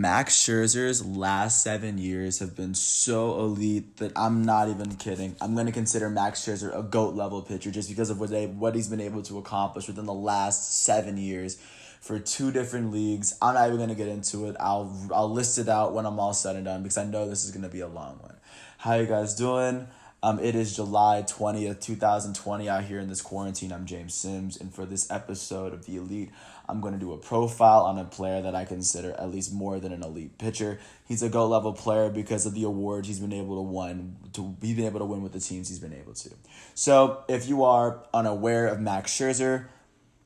Max Scherzer's last 7 years have been so elite that I'm not even kidding. I'm going to consider Max Scherzer a GOAT level pitcher just because of what he's been able to accomplish within the last 7 years for two different leagues. I'm not even going to get into it. I'll list it out when I'm all said and done because I know this is going to be a long one. How you guys doing? It is July 20th, 2020 out here in this quarantine. I'm James Sims, and for this episode of The Elite, I'm going to do a profile on a player that I consider at least more than an elite pitcher. He's a GOAT level player because of the awards he's been able to win. He's been able to win with the teams he's been able to. So, if you are unaware of Max Scherzer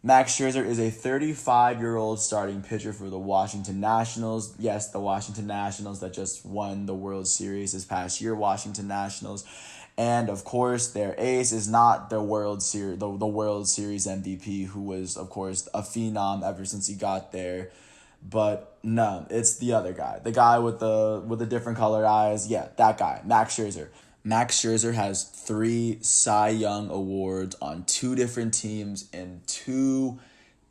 is a 35-year-old starting pitcher for the Washington Nationals. Yes, the Washington Nationals that just won the World Series this past year, Washington Nationals. And of course, their ace is not the World Series MVP, who was, of course, a phenom ever since he got there. But no, it's the other guy, the guy with the different colored eyes. Yeah, that guy, Max Scherzer. Max Scherzer has 3 Cy Young awards on 2 different teams in 2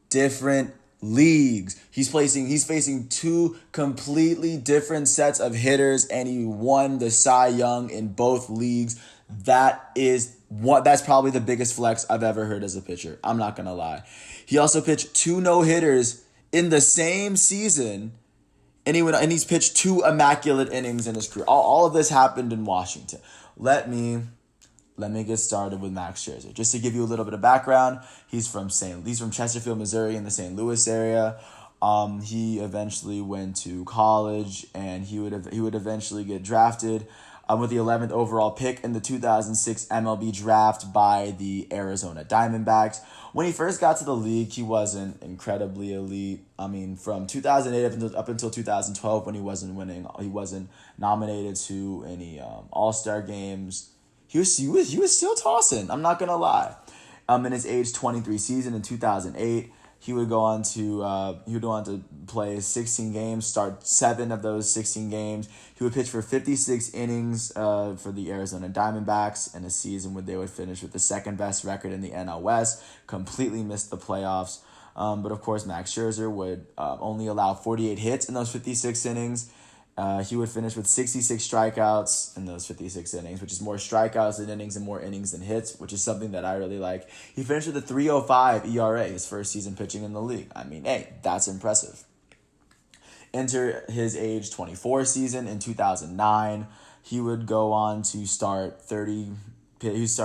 different leagues. He's facing 2 completely different sets of hitters, and he won the Cy Young in both leagues. That's probably the biggest flex I've ever heard as a pitcher. I'm not gonna lie. He also pitched 2 no-hitters in the same season, and he's pitched 2 immaculate innings in his career. All of this happened in Washington. Let me get started with Max Scherzer. Just to give you a little bit of background, he's from Chesterfield, Missouri, in the St. Louis area. He eventually went to college, and he would eventually get drafted with the 11th overall pick in the 2006 MLB draft by the Arizona Diamondbacks. When he first got to the league, he wasn't incredibly elite. I mean, from 2008 up until 2012, when he wasn't winning, he wasn't nominated to any All-Star games. He was still tossing. I'm not gonna lie. In his age 23 season in 2008, he would go on to play 16 games, start 7 of those 16 games. He would pitch for 56 innings for the Arizona Diamondbacks in a season where they would finish with the second best record in the NL West, completely missed the playoffs. But of course, Max Scherzer would only allow 48 hits in those 56 innings. He would finish with 66 strikeouts in those 56 innings, which is more strikeouts than innings and more innings than hits, which is something that I really like. He finished with a 3.05 ERA his first season pitching in the league. I mean, hey, that's impressive. Enter his age 24 season in 2009. He would go on to start 30 games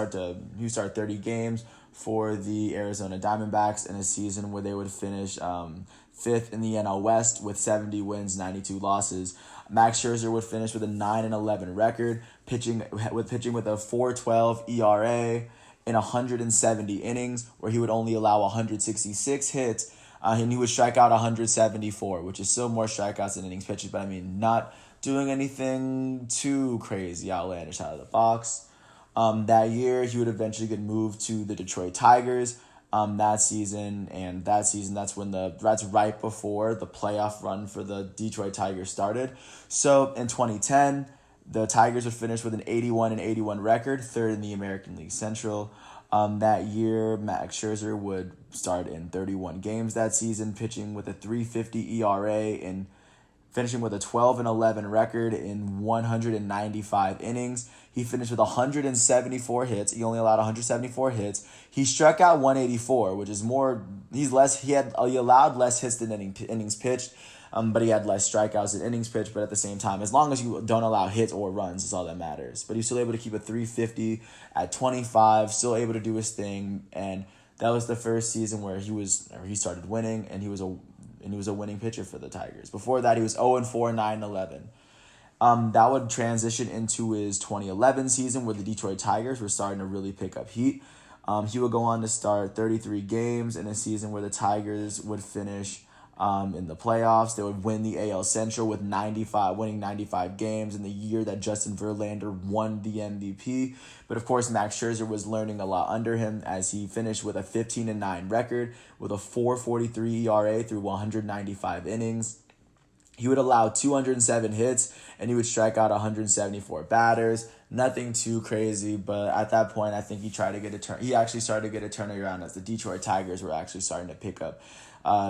for the Arizona Diamondbacks in a season where they would finish 5th in the NL West with 70 wins, 92 losses. Max Scherzer would finish with a 9-11 record, pitching with a 4.12 ERA in 170 innings, where he would only allow 166 hits, and he would strike out 174, which is still more strikeouts than innings pitched, but I mean, not doing anything too crazy, outlandish out of the box. That year, he would eventually get moved to the Detroit Tigers. That's right before the playoff run for the Detroit Tigers started. So in 2010, the Tigers would finish with an 81-81 record, 3rd in the American League Central. That year, Max Scherzer would start in 31 games that season, pitching with a 3.50 ERA and finishing with a 12-11 record in 195 innings. He finished with 174 hits. He only allowed 174 hits. He struck out 184, which is more. He allowed less hits than innings pitched, but he had less strikeouts than innings pitched. But at the same time, as long as you don't allow hits or runs, is all that matters. But he's still able to keep a 350 at 25. Still able to do his thing, and that was the first season where he started winning, and he was a winning pitcher for the Tigers. Before that, he was 0-4, 9-11. That would transition into his 2011 season where the Detroit Tigers were starting to really pick up heat. He would go on to start 33 games in a season where the Tigers would finish in the playoffs. They would win the AL Central with winning 95 games in the year that Justin Verlander won the MVP. But of course, Max Scherzer was learning a lot under him as he finished with a 15-9 record with a 4.43 ERA through 195 innings. He would allow 207 hits, and he would strike out 174 batters. Nothing too crazy, but at that point, I think he actually started to get a turnaround as the Detroit Tigers were actually starting to pick up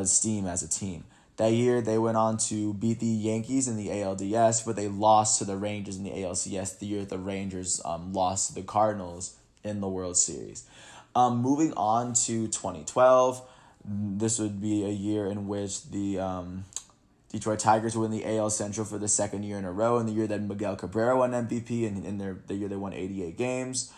steam as a team. That year, they went on to beat the Yankees in the ALDS, but they lost to the Rangers in the ALCS the year the Rangers lost to the Cardinals in the World Series. Moving on to 2012, this would be a year in which the Detroit Tigers win the AL Central for the second year in a row, in the year that Miguel Cabrera won MVP, and in the year they won 88 games.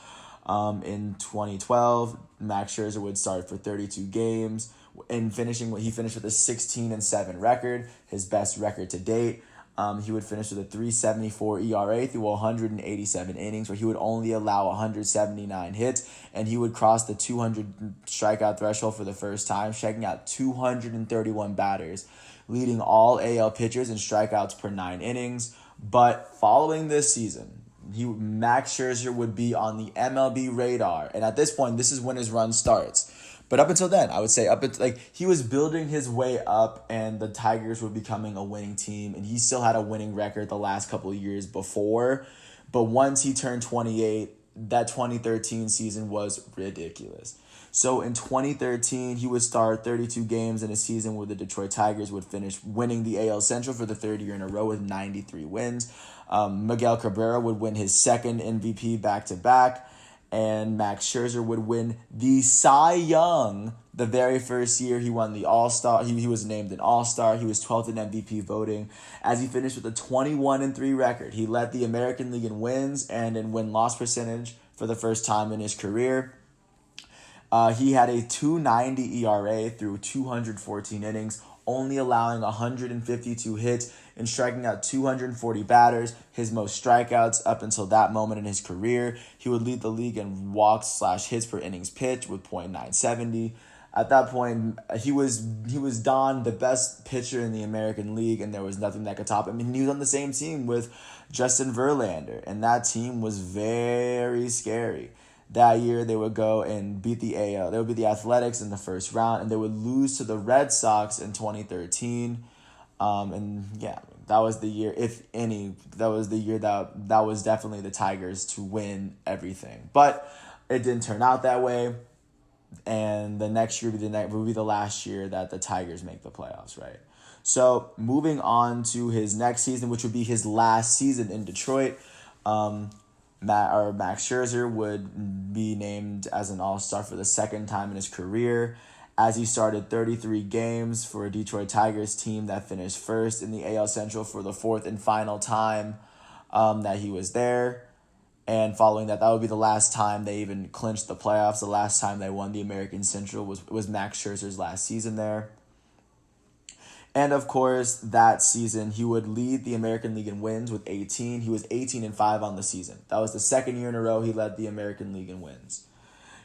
In 2012, Max Scherzer would start for 32 games, and he finished with a 16-7 record, his best record to date. He would finish with a 3.74 ERA through 187 innings, where he would only allow 179 hits, and he would cross the 200 strikeout threshold for the first time, striking out 231 batters, leading all AL pitchers in strikeouts per 9 innings. But following this season, Max Scherzer would be on the MLB radar, and at this point, this is when his run starts. But up until then, I would say he was building his way up, and the Tigers were becoming a winning team, and he still had a winning record the last couple of years before. But once he turned 28, that 2013 season was ridiculous. So in 2013, he would start 32 games in a season where the Detroit Tigers would finish winning the AL Central for the third year in a row with 93 wins. Miguel Cabrera would win his second MVP back-to-back, and Max Scherzer would win the Cy Young the very first year he won the All-Star. He was named an All-Star. He was 12th in MVP voting as he finished with a 21-3 record. He led the American League in wins and in win-loss percentage for the first time in his career. He had a 2.90 ERA through 214 innings, only allowing 152 hits and striking out 240 batters, his most strikeouts up until that moment in his career. He would lead the league in walks/hits per innings pitched with .970. At that point, he was Don, the best pitcher in the American League, and there was nothing that could top him. And he was on the same team with Justin Verlander, and that team was very scary. That year, they would go and beat the AL. They would beat the Athletics in the first round, and they would lose to the Red Sox in 2013. That was the year, if any, that was the year that was definitely the Tigers to win everything. But it didn't turn out that way, and the next year would be the last year that the Tigers make the playoffs, right? So moving on to his next season, which would be his last season in Detroit, Max Scherzer would be named as an All-Star for the second time in his career, as he started 33 games for a Detroit Tigers team that finished first in the AL Central for the fourth and final time that he was there. And following that would be the last time they even clinched the playoffs. The last time they won the American Central was Max Scherzer's last season there. And of course, that season, he would lead the American League in wins with 18. He was 18-5 on the season. That was the second year in a row he led the American League in wins.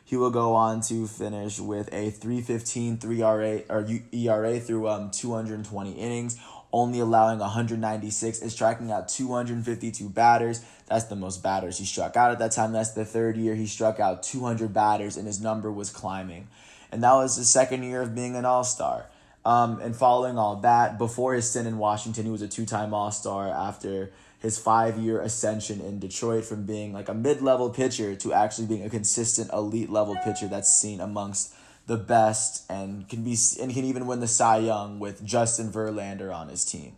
He will go on to finish with a 3.15 ERA through 220 innings, only allowing 196 and striking out 252 batters. That's the most batters he struck out at that time. That's the third year he struck out 200 batters, and his number was climbing. And that was the second year of being an All-Star. And following all that, before his stint in Washington, he was a two-time All-Star after his 5-year ascension in Detroit from being like a mid-level pitcher to actually being a consistent elite-level pitcher that's seen amongst the best and can even win the Cy Young with Justin Verlander on his team.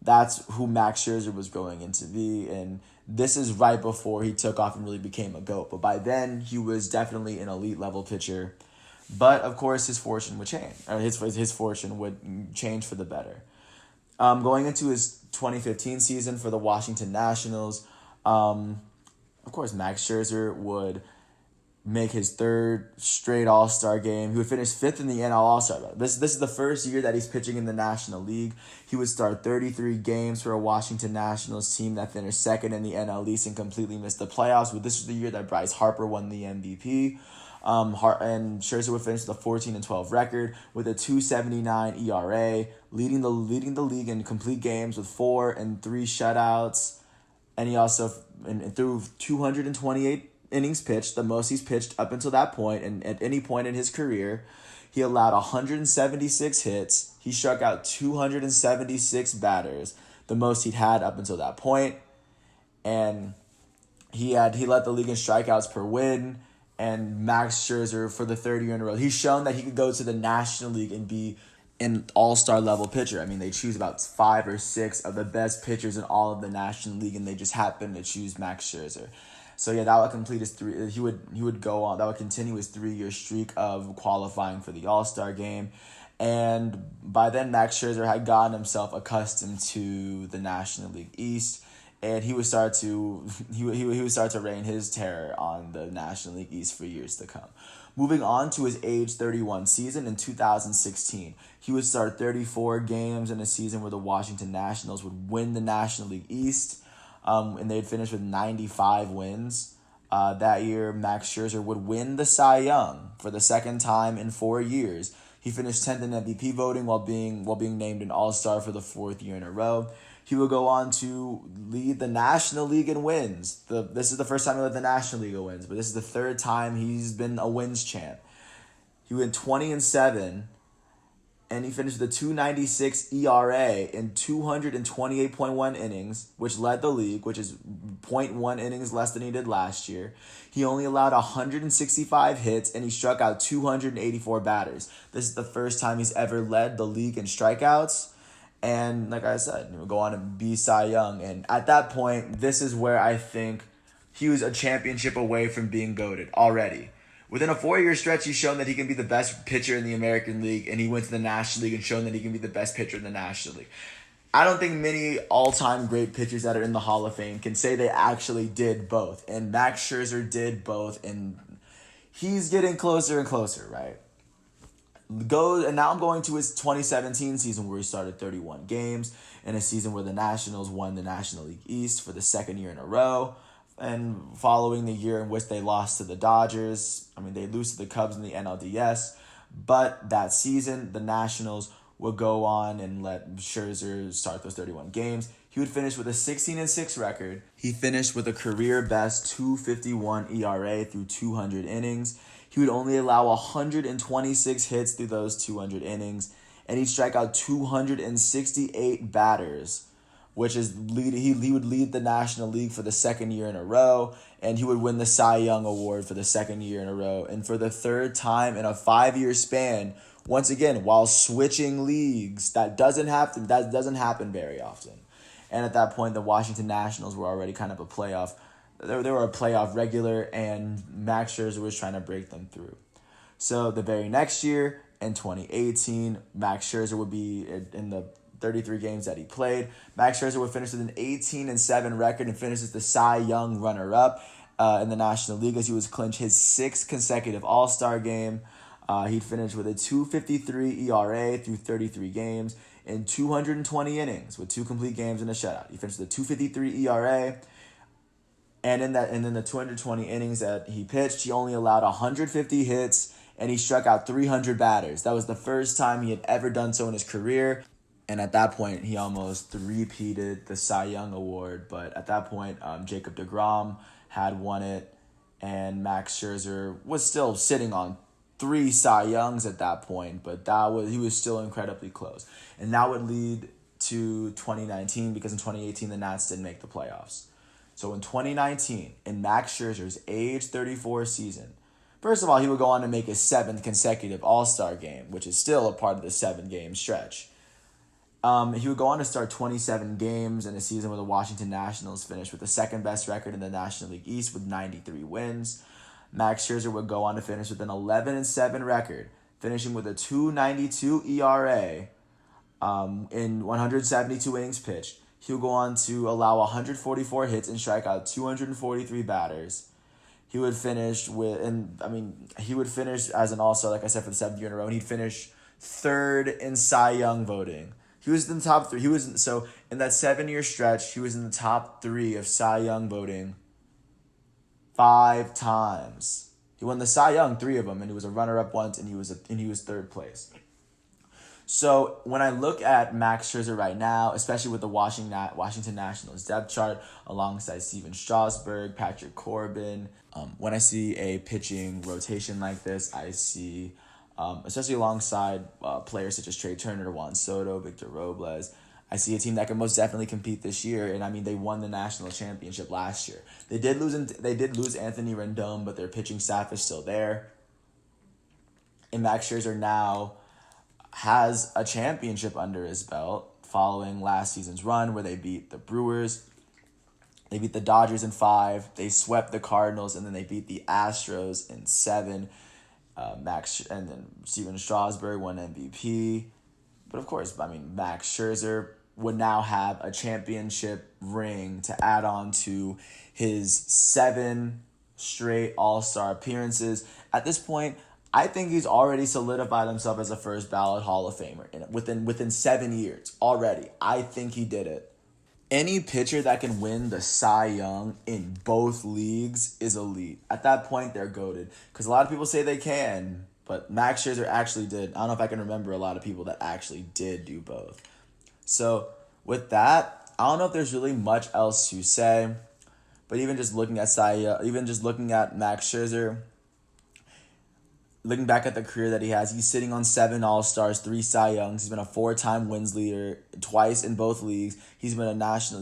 That's who Max Scherzer was growing into be, and this is right before he took off and really became a GOAT. But by then, he was definitely an elite-level pitcher. But of course, his fortune would change, or his fortune would change for the better. Going into his 2015 season for the Washington Nationals, of course, Max Scherzer would make his third straight All-Star game. He would finish fifth in the NL All-Star. This is the first year that he's pitching in the National League. He would start 33 games for a Washington Nationals team that finished second in the NL East and completely missed the playoffs. But this was the year that Bryce Harper won the MVP. And Scherzer would finish with a 14-12 record with a 2.79 ERA, leading the league in complete games with 4 and 3 shutouts. And he also threw 228 innings pitched, the most he's pitched up until that point, and at any point in his career. He allowed 176 hits. He struck out 276 batters, the most he'd had up until that point. And he led the league in strikeouts per win. And Max Scherzer, for the third year in a row, he's shown that he could go to the National League and be an all-star level pitcher. I mean, they choose about 5 or 6 of the best pitchers in all of the National League, and they just happen to choose Max Scherzer. So yeah, that would complete his three. He would go on. That would continue his 3-year streak of qualifying for the All-Star game, and by then Max Scherzer had gotten himself accustomed to the National League East, and he would start to he would start to reign his terror on the National League East for years to come. Moving on to his age 31 season in 2016, he would start 34 games in a season where the Washington Nationals would win the National League East, and they'd finish with 95 wins. That year, Max Scherzer would win the Cy Young for the second time in 4 years. He finished 10th in MVP voting while being named an All-Star for the 4th year in a row. He would go on to lead the National League in wins. This is the first time he led the National League in wins, but this is the 3rd time he's been a wins champ. He went 20-7, and he finished with a 2.96 ERA in 228.1 innings, which led the league, which is 0.1 innings less than he did last year. He only allowed 165 hits, and he struck out 284 batters. This is the first time he's ever led the league in strikeouts. And like I said, he would go on to be Cy Young. And at that point, this is where I think he was a championship away from being GOATed already. Within a 4-year stretch, he's shown that he can be the best pitcher in the American League, and he went to the National League and shown that he can be the best pitcher in the National League. I don't think many all-time great pitchers that are in the Hall of Fame can say they actually did both. And Max Scherzer did both, and he's getting closer and closer, right? And now I'm going to his 2017 season where he started 31 games in a season where the Nationals won the National League East for the 2nd year in a row. And following the year in which they lost to the Dodgers, they lose to the Cubs in the NLDS. But that season, the Nationals would go on and let Scherzer start those 31 games. He would finish with a 16-6 record. He finished with a career best 2.51 ERA through 200 innings. He would only allow 126 hits through those 200 innings, and he'd strike out 268 batters, which is he would lead the National League for the 2nd year in a row, and he would win the Cy Young Award for the 2nd year in a row, and for the 3rd time in a 5-year span. Once again, while switching leagues, that doesn't happen very often. And at that point, the Washington Nationals were already kind of a playoff. They were a playoff regular, and Max Scherzer was trying to break them through. So the very next year, in 2018, Max Scherzer would be in the 33 games that he played. Max Scherzer would finish with an 18-7 record and finishes the Cy Young runner-up in the National League as he was clinch his 6th consecutive All-Star game. He'd finish with a 2.53 ERA through 33 games in 220 innings with 2 complete games and a shutout. He finished with a 2.53 ERA. And in the 220 innings that he pitched, he only allowed 150 hits, and he struck out 300 batters. That was the first time he had ever done so in his career. And at that point, he almost repeated the Cy Young Award. But at that point, Jacob deGrom had won it, and Max Scherzer was still sitting on 3 Cy Youngs at that point. But he was still incredibly close. And that would lead to 2019, because in 2018, the Nats didn't make the playoffs. So in 2019, in Max Scherzer's age 34 season, first of all, he would go on to make his 7th consecutive All-Star game, which is still a part of the 7-game stretch. He would go on to start 27 games in a season where the Washington Nationals finished with the 2nd-best record in the National League East with 93 wins. Max Scherzer would go on to finish with an 11-7 record, finishing with a 2.92 ERA in 172 innings pitched. He would go on to allow 144 hits and strike out 243 batters. He would finish as an All-Star, like I said, for the 7th year in a row, and he'd finish 3rd in Cy Young voting. He was in the top 3. So in that 7-year stretch, he was in the top 3 of Cy Young voting 5 times. He won the Cy Young 3 of them, and he was a runner-up once, and he was 3rd place. So when I look at Max Scherzer right now, especially with the Washington Nationals depth chart alongside Steven Strasburg, Patrick Corbin, when I see a pitching rotation like this, I see, especially alongside players such as Trey Turner, Juan Soto, Victor Robles, I see a team that can most definitely compete this year. And they won the national championship last year. They did lose Anthony Rendon, but their pitching staff is still there. And Max Scherzer now, has a championship under his belt following last season's run where they beat the Brewers. They beat the Dodgers in 5. They swept the Cardinals, and then they beat the Astros in 7. And then Steven Strasburg won MVP. But of course, I mean, Max Scherzer would now have a championship ring to add on to his 7 straight All-Star appearances. At this point, I think he's already solidified himself as a first ballot Hall of Famer within 7 years already. I think he did it. Any pitcher that can win the Cy Young in both leagues is elite. At that point, they're goated. Because a lot of people say they can, but Max Scherzer actually did. I don't know if I can remember a lot of people that actually did do both. So with that, I don't know if there's really much else to say. But even just looking at Max Scherzer, looking back at the career that he has, he's sitting on 7 All-Stars, 3 Cy Youngs. He's been a 4-time wins leader, twice in both leagues. He's been the National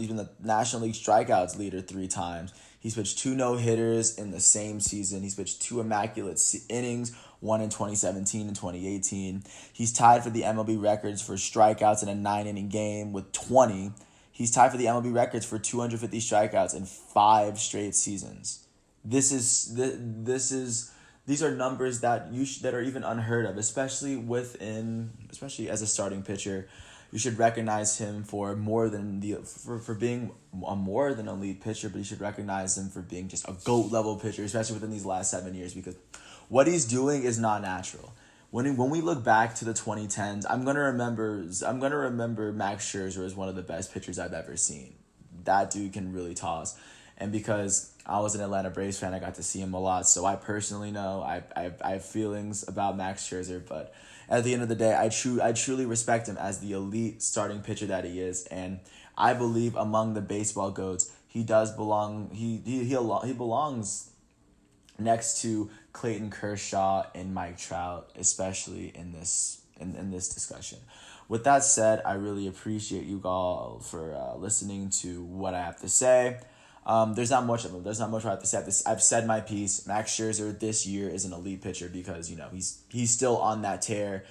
League strikeouts leader 3 times. He's pitched 2 no-hitters in the same season. He's pitched 2 immaculate innings, one in 2017 and 2018. He's tied for the MLB records for strikeouts in a 9-inning game with 20. He's tied for the MLB records for 250 strikeouts in 5 straight seasons. These are numbers that that are even unheard of, especially as a starting pitcher. You should recognize him for being a more than elite pitcher, but you should recognize him for being just a GOAT level pitcher, especially within these last 7 years, because what he's doing is not natural. When we look back to the 2010s, I'm gonna remember Max Scherzer as one of the best pitchers I've ever seen. That dude can really toss. And because I was an Atlanta Braves fan, I got to see him a lot. So I personally know I have feelings about Max Scherzer. But at the end of the day, I truly respect him as the elite starting pitcher that he is. And I believe among the baseball GOATs, he does belong. He belongs next to Clayton Kershaw and Mike Trout, especially in this discussion. With that said, I really appreciate you all for listening to what I have to say. There's not much I have to say. I've said my piece. Max Scherzer this year is an elite pitcher because he's still on that tear.